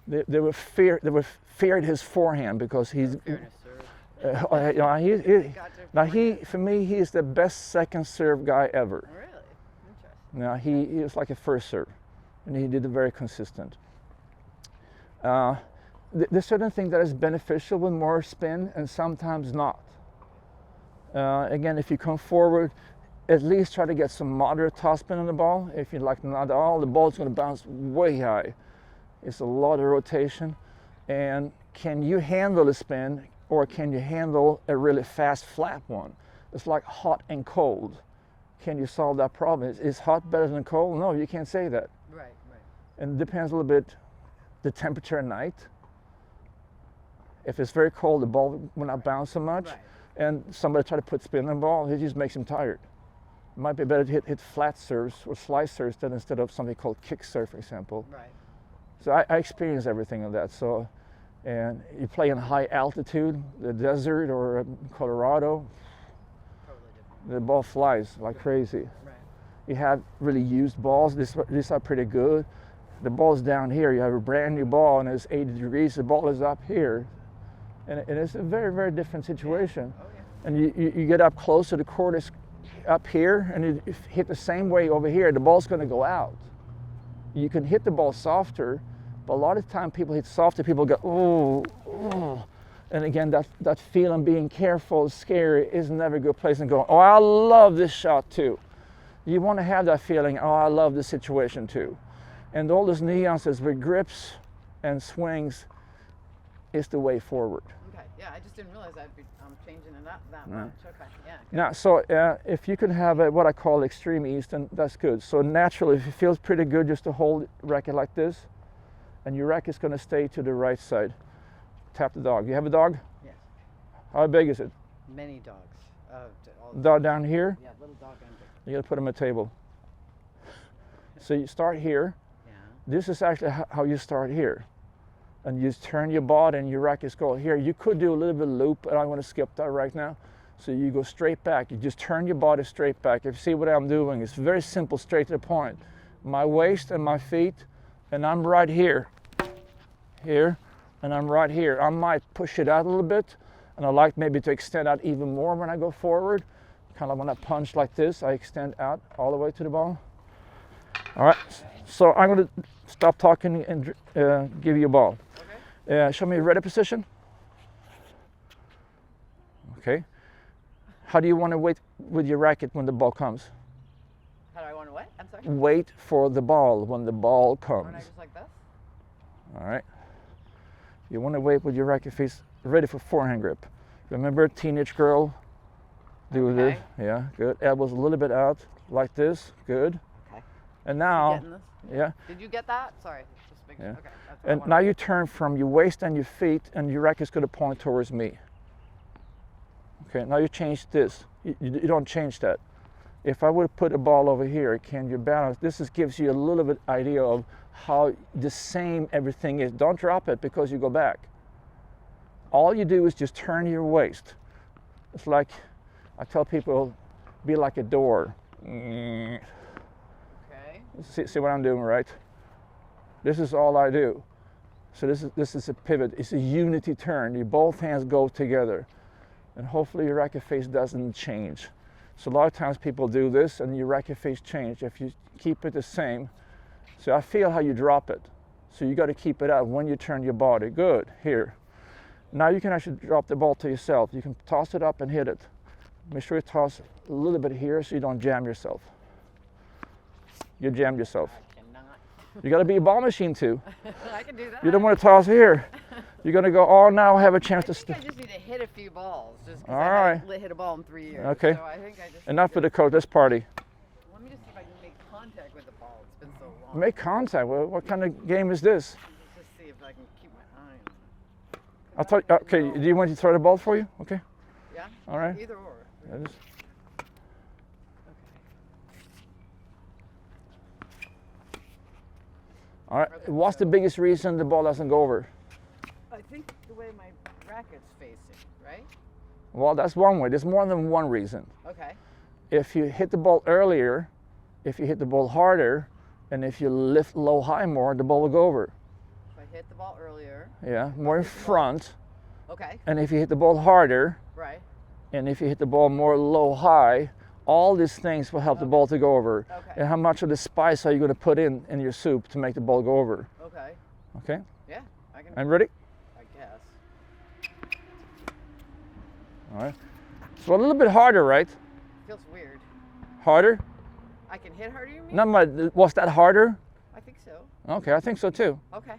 they were feared his forehand because he's. Now for me, he is the best second serve guy ever. Really? Interesting. Now he was like a first serve, and he did it very consistent. There's certain things that is beneficial with more spin, and sometimes not. Again, if you come forward, at least try to get some moderate topspin on the ball. If you like not at all, the ball's going to bounce way high. It's a lot of rotation, and can you handle the spin? Or can you handle a really fast, flat one? It's like hot and cold. Can you solve that problem? Is hot better than cold? No, you can't say that. Right. And it depends a little bit the temperature at night. If it's very cold, the ball will not bounce so much. Right. And somebody try to put spin on the ball, it just makes him tired. It might be better to hit flat serves or slice serves instead of something called kick serve, for example. Right. So I experience everything of that. So. And you play in high altitude, the desert or Colorado, Totally different. the ball flies like crazy. Right. You have really used balls, these are pretty good. The ball's down here, you have a brand new ball and it's 80 degrees, the ball is up here. And it's a very, very different situation. Oh, yeah. And you get up closer, the court is up here, and you hit the same way over here, the ball's gonna go out. You can hit the ball softer, but a lot of time people hit softer, people go, oh. And again, that feeling being careful, scary, is never a good place and going, oh, I love this shot too. You want to have that feeling, oh, I love this situation too. And all those nuances with grips and swings is the way forward. Okay, yeah, I just didn't realize I'm changing it up that much. Okay, yeah. Good. Now, so if you can have what I call extreme ease, then that's good. So naturally, if it feels pretty good just to hold racket like this, and your racket's going to stay to the right side. Tap the dog. You have a dog? Yes. How big is it? Many dogs. Dog down here? Yeah, little dog and big. You got to put him on a table. So you start here. Yeah. This is actually how you start here. And you just turn your body and your rackets go here. You could do a little bit of loop, but I want to skip that right now. So you go straight back. You just turn your body straight back. If you see what I'm doing, it's very simple, straight to the point. My waist and my feet, and I'm right here. Here, and I'm right here. I might push it out a little bit, and I like maybe to extend out even more when I go forward. Kind of when I punch like this, I extend out all the way to the ball. All right, so I'm going to stop talking and give you a ball. Okay. Show me a ready position. Okay. How do you want to wait with your racket when the ball comes? How do I want to what? I'm sorry? Wait for the ball when the ball comes. When I just like this? All right. You want to wait with your racket face ready for forehand grip. Remember, teenage girl, do this. Yeah, good. Elbows a little bit out, like this. Good. Okay. And now, getting this? Yeah. Did you get that? Sorry. Just making, Yeah. Okay. That's what And now you turn from your waist and your feet, and your racket's going to point towards me. Okay. Now you change this. You don't change that. If I would put a ball over here, can you balance? This gives you a little bit idea of how the same everything is. Don't drop it because you go back. All you do is just turn your waist. It's like, I tell people, be like a door. Okay. See what I'm doing, right? This is all I do. So this is a pivot. It's a unity turn. Your both hands go together. And hopefully your racket face doesn't change. So a lot of times people do this and your racket face change. If you keep it the same, so I feel how you drop it. So you got to keep it out when you turn your body. Good, here. Now you can actually drop the ball to yourself. You can toss it up and hit it. Make sure you toss a little bit here so you don't jam yourself. You jammed yourself. I cannot. You got to be a ball machine too. I can do that. You don't want to toss here. You're going to go, oh, now I have a chance to I think I just need to hit a few balls. Just 'cause All I right. haven't hit a ball in 3 years. Okay. So I think I just Enough for the coach. Let's party. Let me just see if I can make contact with the ball. It's been so long. Make contact. What kind of game is this? Let's just see if I can keep my eye on it. I'll tell you. Okay, do you want me to throw the ball for you? Okay. Yeah? All right. Either or. Yeah, just- All right. What's the biggest reason the ball doesn't go over? I think the way my racket's facing, right? Well, that's one way. There's more than one reason. Okay. If you hit the ball earlier, if you hit the ball harder, and if you lift low high more, the ball will go over. If I hit the ball earlier. Yeah, more in front. Okay. And if you hit the ball harder, Right. and if you hit the ball more low high, all these things will help the ball to go over. Okay. And how much of the spice are you going to put in your soup to make the ball go over? Okay. Okay? Yeah. I can. I'm ready? I guess. All right. So a little bit harder, right? Feels weird. Harder? I can hit harder, you mean? No, was that harder? I think so. Okay, I think so too. Okay.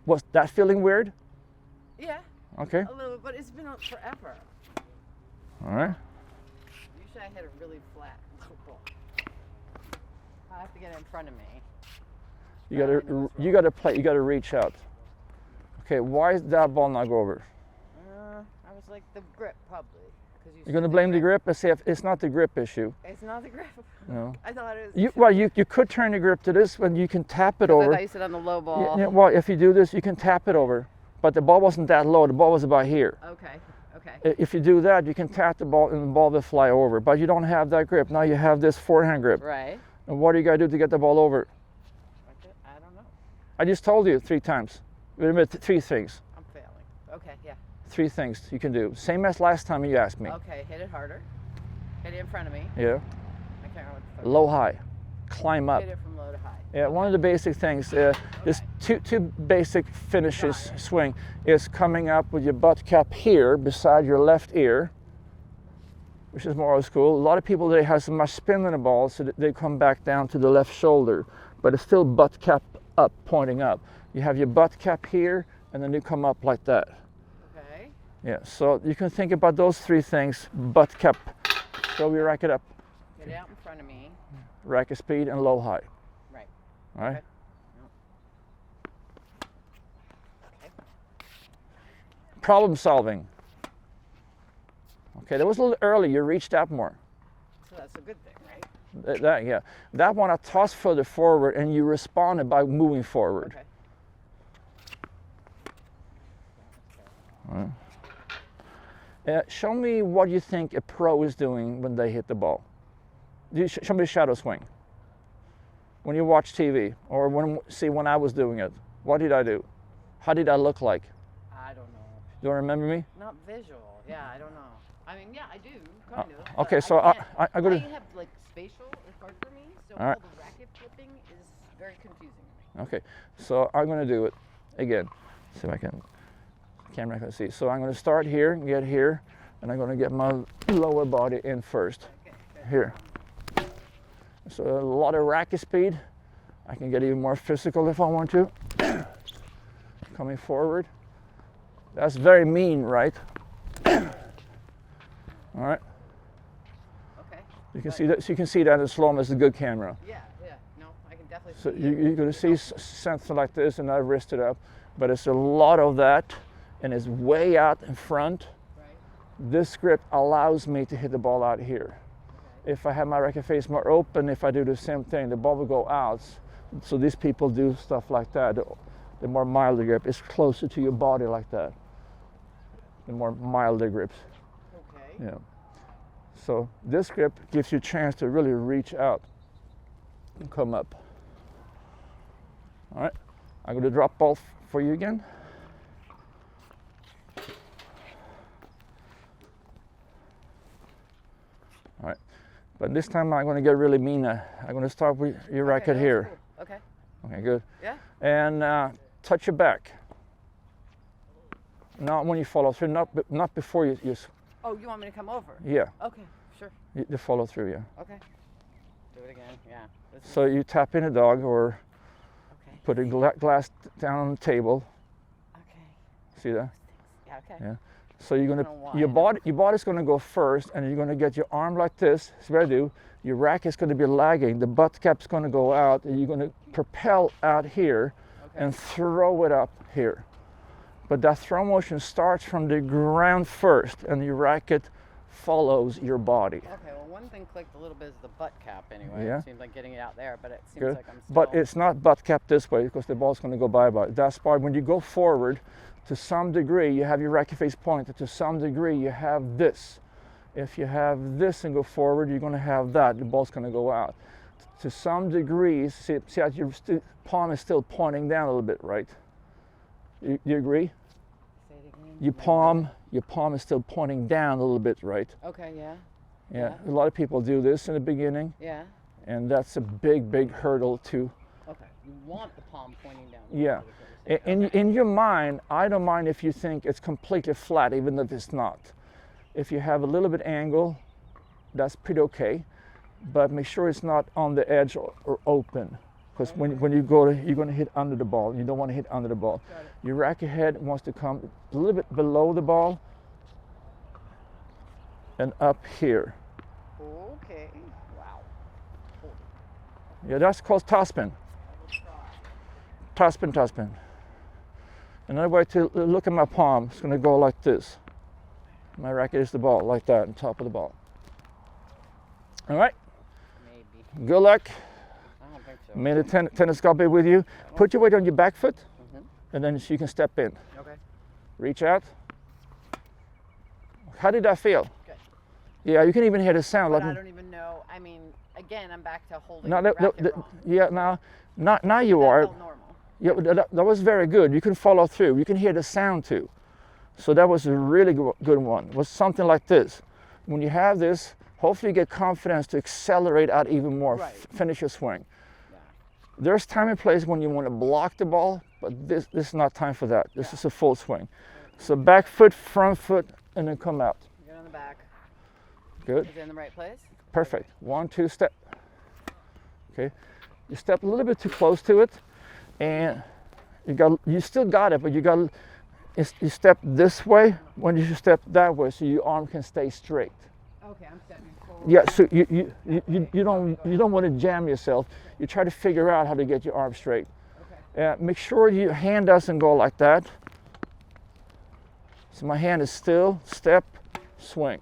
Was that feeling weird? Yeah. Okay. A little, but it's been on forever. All right. Usually I hit a really flat low ball. I have to get it in front of me. You gotta reach out. Okay, why is that ball not go over? I was like the grip probably. You're gonna blame the grip? Let's see if it's not the grip issue. It's not the grip. No. I thought it was. Well, you could turn the grip to this when you can tap it I over. thought you said on the low ball. Yeah, well, if you do this, you can tap it over. But the ball wasn't that low. The ball was about here. Okay. Okay. If you do that, you can tap the ball and the ball will fly over. But you don't have that grip. Now you have this forehand grip. Right. And what do you got to do to get the ball over? I don't know. I just told you 3 times. Remember 3 things. I'm failing. Okay. Yeah. 3 things you can do. Same as last time you asked me. Okay. Hit it harder. Hit it in front of me. Yeah. I can't remember what the third Low, high. Climb up. Hit it from low to high. Yeah, one of the basic things, there's two basic finishes swing, is coming up with your butt cap here beside your left ear. which is more old school. A lot of people today have so much spin in the ball, so that they come back down to the left shoulder, but it's still butt cap up, pointing up. You have your butt cap here, and then you come up like that. Okay. Yeah, so you can think about those three things: butt cap, throw your racket up, Get it out in front of me. racket speed, and low high. Right. All right. Okay. Okay. Problem solving. Okay, that was a little early. You reached out more. So that's a good thing, right? Yeah. That one I tossed further forward, and you responded by moving forward. Okay. All right. Show me what you think a pro is doing when they hit the ball. Show me a shadow swing. When you watch TV, or when I was doing it, what did I do? How did I look like? I don't know. Do you remember me? Not visual. Yeah, I don't know. I mean, yeah, I do, kind of. Okay, but so I I go to. have like spatial is hard for me, so All right. all the racket flipping is very confusing to me. Okay, so I'm going to do it again. See if I can. Camera can see. So I'm going to start here, get here, and I'm going to get my lower body in first. Okay, good. Here. So a lot of racket speed. I can get even more physical if I want to. Coming forward. That's very mean, right? All right. Okay. You can see that. So you can see that in slow-mo is a good camera. Yeah, yeah. No, I can definitely So see you're going to see something like this, and I wrist it up, but it's a lot of that, and it's way out in front. Right. This grip allows me to hit the ball out here. Okay. If I have my racket face more open, if I do the same thing, the ball will go out. So these people do stuff like that. The more milder grip is closer to your body like that. The more milder grips. Okay. Yeah. So this grip gives you a chance to really reach out and come up. All right. I'm going to drop ball for you again. All right. But this time I'm going to get really mean. I'm going to start with your racket that's here. cool. Okay. Okay, good. Yeah. And touch your back. Not when you follow through, not before you Oh, you want me to come over? yeah, Okay, sure. you follow through, yeah. Okay. Do it again. Yeah. This So you tap in a dog or okay. put a glass down on the table. Okay. See that? Yeah. Okay. Yeah. So you're I gonna don't know your why. body's gonna go first, and you're gonna get your arm like this. That's what I do. Your rack is gonna be lagging. The butt cap's gonna go out, and you're gonna propel out here Okay. and throw it up here. But that throw motion starts from the ground first, and your racket follows your body. Okay, well, one thing clicked a little bit is the butt cap anyway. Yeah. It seems like getting it out there, but it seems Good. like I'm still... But it's not butt cap this way because the ball's going to go bye-bye. That's part when you go forward, to some degree, you have your racket face pointed. To some degree, you have this. If you have this and go forward, you're going to have that. The ball's going to go out. To some degree, see how your palm is still pointing down a little bit, right? You agree? Say it again. Your palm is still pointing down a little bit, right? Okay, yeah. Yeah. A lot of people do this in the beginning, Yeah. and that's a big hurdle to. Okay. You want the palm pointing down. Yeah. Is what you're saying. In your mind, I don't mind if you think it's completely flat, even if it's not. If you have a little bit angle, that's pretty okay, but make sure it's not on the edge or open. Because when you go, you're going to hit under the ball. You don't want to hit under the ball. Got it. Your racket head wants to come a little bit below the ball and up here. Okay. Wow. Yeah, that's called topspin. Topspin. Another way to look at my palm, it's going to go like this. My racket is the ball, like that, on top of the ball. All right, Maybe. good luck. I don't think so. May the tennis God be with you. Put your weight on your back foot, Mhm. and then you can step in. Okay. Reach out. How did that feel? Good. Yeah, you can even hear the sound. But Let I me- don't even know. I mean, again, I'm back to holding Now, the racket wrong. yeah, now you That are. felt normal. Yeah, but that was very good. You can follow through. You can hear the sound too. So that was a really good one. It was something like this. When you have this, hopefully you get confidence to accelerate out even more. Right. Finish your swing. Yeah. There's time and place when you want to block the ball, but this is not time for that. This is a full swing. So back foot, front foot, and then come out. Get on the back. Good. Is it in the right place? Perfect. 1, 2, step. Okay. You step a little bit too close to it, and you still got it, but you step this way when you should step that way, so your arm can stay straight. Okay, I'm stepping forward. Yeah. So you don't want to jam yourself. You try to figure out how to get your arm straight. Okay. Make sure your hand doesn't go like that. So my hand is still, step, swing.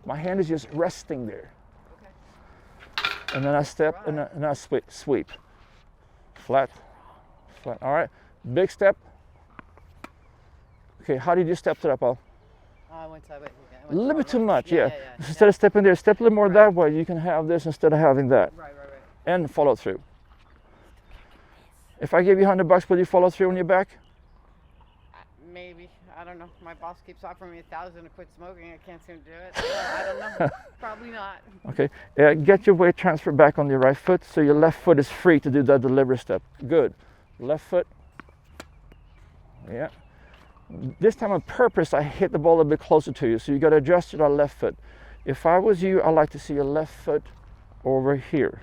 My hand is just resting there. Okay. And then I step and I sweep. Flat, flat. All right, big step. Okay, how did you step to that ball? I went sideways again. A little bit too much, Yeah. Instead of stepping there, step a little more that way. You can have this instead of having that. Right. And follow through. If I give you $100, will you follow through on your back? Maybe. I don't know. My boss keeps offering me 1,000 to quit smoking. I can't seem to do it. So I don't know. Probably not. Okay. Get your weight transfer back on your right foot so your left foot is free to do that delivery step. Good. Left foot. Yeah. This time on purpose, I hit the ball a little bit closer to you, so you got to adjust your left foot. If I was you, I'd like to see your left foot over here.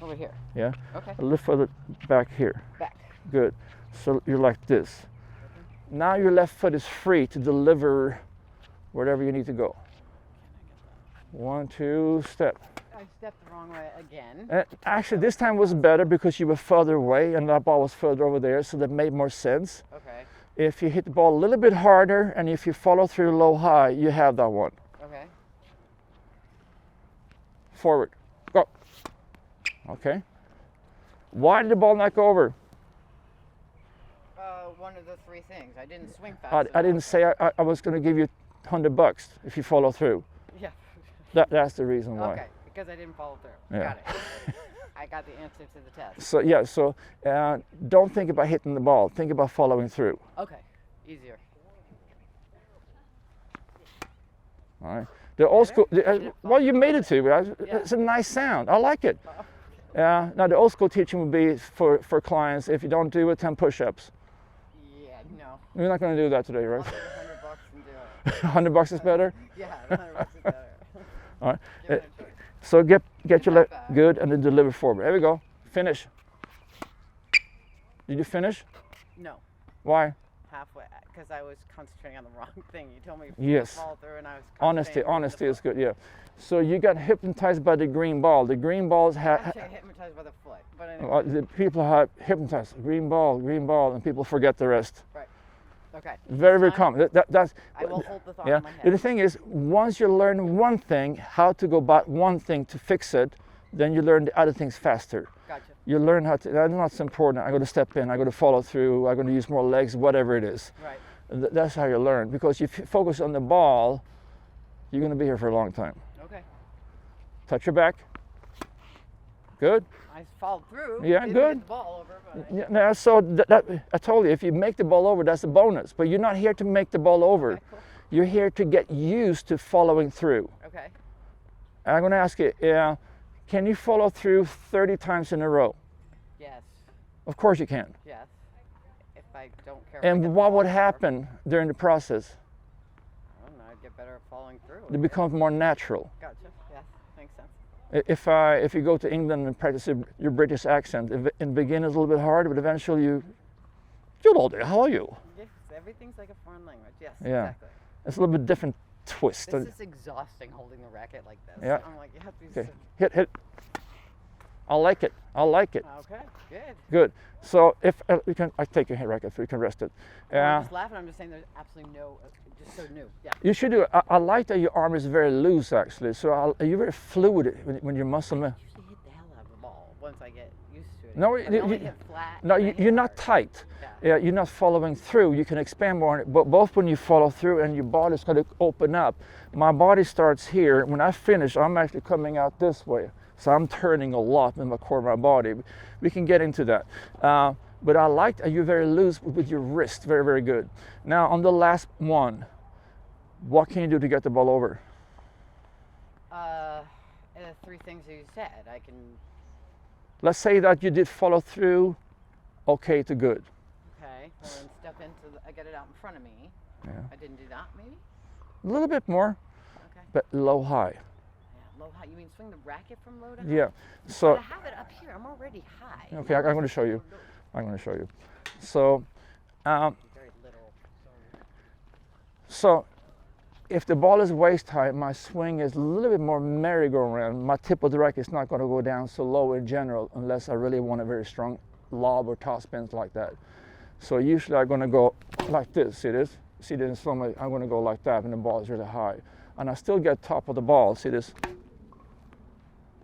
Over here. Yeah. Okay. A little further back here. Back. Good. So you're like this. Now your left foot is free to deliver wherever you need to go. 1, 2, step. I stepped the wrong way again. Actually, this time was better because you were further away and that ball was further over there, so that made more sense. Okay. If you hit the ball a little bit harder and if you follow through low high, you have that one. Okay. Forward. Go. Okay. Why did the ball not go over? One of the 3 things. I didn't swing fast. I didn't say I was going to give you $100 if you follow through. Yeah. That's the reason why. Okay, because I didn't follow through. Yeah. Got it. I got the answer to the test. So yeah, don't think about hitting the ball. Think about following through. Okay, easier. All right. The old school. Well, you made it to. It's a nice sound. I like it. Now the old school teaching would be for clients. If you don't do it, 10 push-ups. Yeah, no. We're not going to do that today, right? I'll take $100 and do it. $100 is better. Yeah, $100 is better. All right. Give it a try. So get your leg back. good and then deliver forward. There we go. Finish. Did you finish? No, Why? halfway, because I was concentrating on the wrong thing. You told me to Yes. follow through, and I was Honesty concentrating on is good. Yeah. So you got hypnotized by the green ball. The green balls have. Actually, I hypnotized by the foot, but anyway. The people have hypnotized. Green ball, and people forget the rest. Right. Okay. Very, very Fine. common. That's. I will hold the thought Yeah. in my head. The thing is, once you learn one thing, how to go about one thing to fix it, then you learn the other things faster. Gotcha. You learn how to. That's not so important. I'm going to step in. I'm going to follow through. I'm going to use more legs. Whatever it is. Right. That's how you learn. Because if you focus on the ball, you're going to be here for a long time. Okay. Touch your back. Good. I followed through. Yeah, Didn't good. Get the ball over, but I Yeah, now, so I told you, if you make the ball over, that's a bonus. But you're not here to make the ball over. Okay, cool. You're here to get used to following through. Okay. I'm going to ask you, can you follow through 30 times in a row? Yes. Of course you can. Yes. If I don't care. if I get the And what ball would over, happen during the process? I don't know. I'd get better at following through. It becomes more natural. Gotcha. Yes. Makes sense. If you go to England and practice your British accent, in the beginning it's a little bit hard, but eventually hello there, how are you? Yes. Everything's like a foreign language. Yes. Yeah. Exactly. It's a little bit different twist. This is exhausting holding the racket like this. Yeah. I'm like, you have to be Okay, hit. I like it. Okay. Good. Good. So if you can, I take your hand racket so you can rest it. I'm just laughing. I'm just saying there's absolutely no, just so new. Yeah. You should do it. I like that your arm is very loose actually. So you're very fluid when your muscle. I usually hit the hell out of the ball once I get used to it. No, But I only hit flat. No, and I hit you're not hard. tight. Yeah. You're not following through. You can expand more on it, but both when you follow through and your body's going to open up. My body starts here. When I finish, I'm actually coming out this way. So I'm turning a lot in the core of my body. We can get into that. But I like you're very loose with your wrist. Very, very good. Now on the last one, what can you do to get the ball over? The 3 things that you said. I can. Let's say that you did follow through, okay to good. Okay. Well, then step into. I get it out in front of me. Yeah. I didn't do that. Maybe. A little bit more. Okay. but low high. Yeah, low high. You mean swing the racket from low to high? Yeah. So But I have it up here. I'm already high. okay, I'm going to show you. I'm going to show you. So, Very little. so if the ball is waist high, my swing is a little bit more merry-go-round. My tip of the racket is not going to go down so low in general unless I really want a very strong lob or toss spins like that. So usually I'm going to go like this. See this? See this in slow mo? I'm going to go like that when the ball is really high, and I still get top of the ball. See this?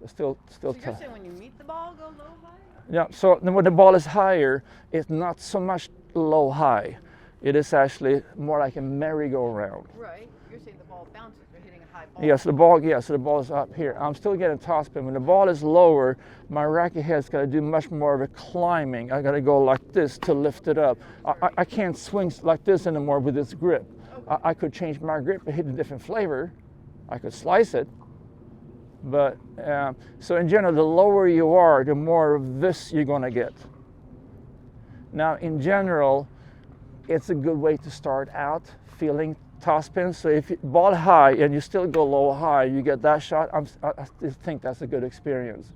It's still So you're saying when you meet the ball, go low high? Yeah. So then when the ball is higher, it's not so much low high. It is actually more like a merry-go-round. Right. You're saying the ball bounces. You're hitting a high ball. Yes, so the ball is up here. I'm still getting topspin. When the ball is lower, my racket head's got to do much more of a climbing. I got to go like this to lift it up. I can't swing like this anymore with this grip. I could change my grip and hit a different flavor. I could slice it. But so in general, the lower you are, the more of this you're going to get. Now, in general, it's a good way to start out feeling topspin. So if you ball high and you still go low high, you get that shot. I still think that's a good experience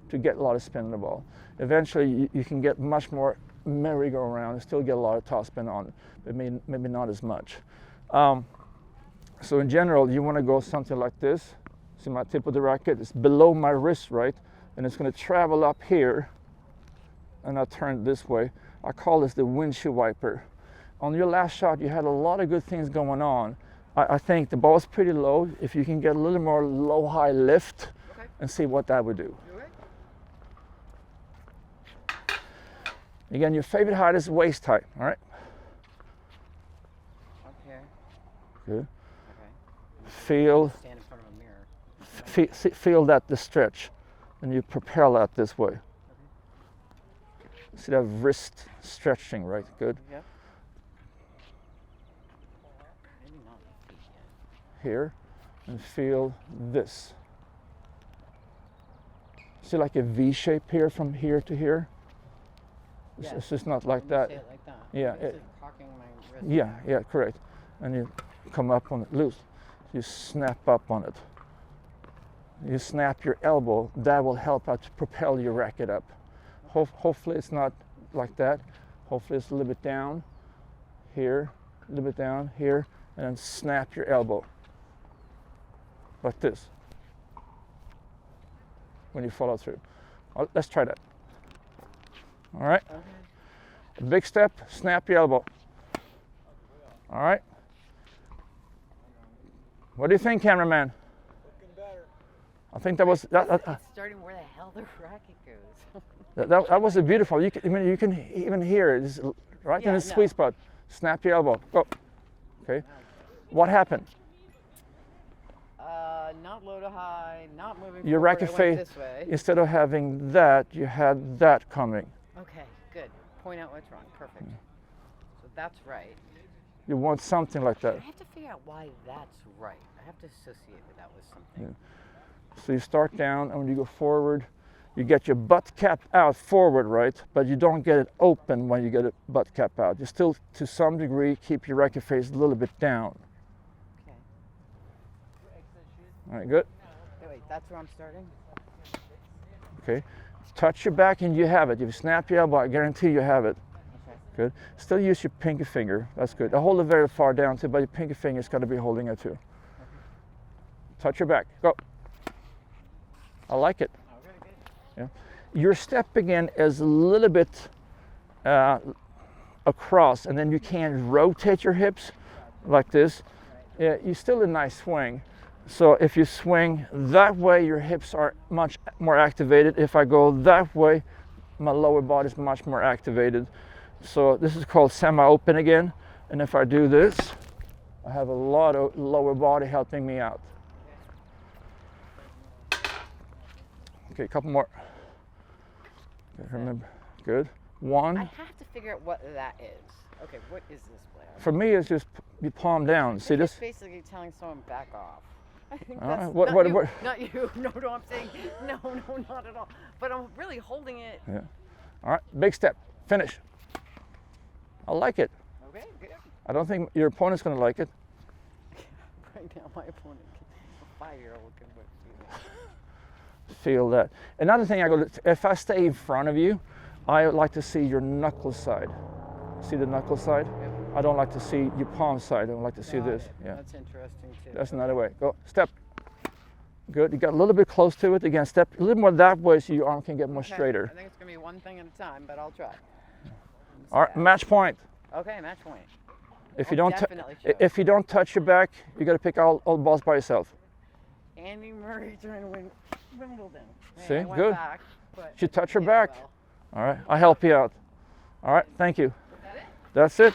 to get a lot of spin in the ball. Eventually, you can get much more merry-go-round and still get a lot of topspin on it, but maybe not as much. So in general, you want to go something like this. See, my tip of the racket is below my wrist, right? And it's going to travel up here, and I turn it this way. I call this the windshield wiper. On your last shot, you had a lot of good things going on. I think the ball's pretty low. If you can get a little more low-high lift, Okay. and see what that would do. You right? Again, your favorite height is waist height, all right? Up here. Good. Okay. Feel, Stand in front of a mirror. feel that the stretch, and you propel that this way. See that wrist stretching, right? Good. Yep. Maybe not my feet yet. Here, and feel this. See like a V shape here from here to here? Yeah. It's just not like When you that. say it like that. Yeah, This it- is cocking my wrist. Yeah, correct. And you come up on it loose. You snap up on it. You snap your elbow. That will help out to propel your racket up. Hopefully it's not like that. Hopefully it's a little bit down here, a little bit down here, and then snap your elbow like this when you follow through. Let's try that. All right. Okay. Big step, snap your elbow. All right. What do you think, cameraman? Looking better. I think that was It's starting where the hell the racket goes. that was a beautiful. You can even hear it. It's right in Yeah, the sweet spot. Snap your elbow. Go. Okay. What happened? Not low to high, not moving Your forward. racket I went face, this way. instead of having that, you had that coming. Okay, good. Point out what's wrong. Perfect. So that's right. You want something like that. I have to figure out why that's right. I have to associate that with something. So you start down, and when you go forward, you get your butt cap out forward, right? But you don't get it open when you get a butt cap out. You still, to some degree, keep your racket face a little bit down. Okay. All right, good. Wait, that's where I'm starting? Okay. Touch your back and you have it. If you snap your elbow, I guarantee you have it. Okay. Good. Still use your pinky finger. That's good. I hold it very far down too, but your pinky finger's got to be holding it too. Touch your back. Go. I like it. Okay, good. Yeah. Your step again is a little bit across, and then you can rotate your hips like this. Yeah, you still a nice swing. So if you swing that way, your hips are much more activated. If I go that way, my lower body is much more activated. So this is called semi-open again. And if I do this, I have a lot of lower body helping me out. Okay, a couple more. Okay, remember, good. One. I have to figure out what that is. Okay, what is this, Blair? For me, it's just you palm down. See It's this? basically telling someone back off. I think All that's right, what- not, what- you, what- not you. No, I'm saying no, not at all. But I'm really holding it. Yeah. All right, big step. Finish. I like it. Okay, good. I don't think your opponent's going to like it. Right now, my opponent. 5-year-old can Feel that. Another thing, if I stay in front of you, I like to see your knuckle side. See the knuckle side? Yep. I don't like to see your palm side. I don't like to see Got this. it. Yeah. That's interesting too. That's another way. Go, step. Good. You got a little bit close to it. Again, step a little more that way so your arm can get more Okay. straighter. I think it's gonna be one thing at a time, but I'll try. All right, match point. Okay, match point. If you I'll don't, definitely show. if you don't touch your back, you got to pick all the balls by yourself. Andy Murray trying to win Wimbledon. Hey, See? I went Good. Back, but You touch her yeah, back. well. All right, I'll help you out. All right, thank you. Is that it? That's it.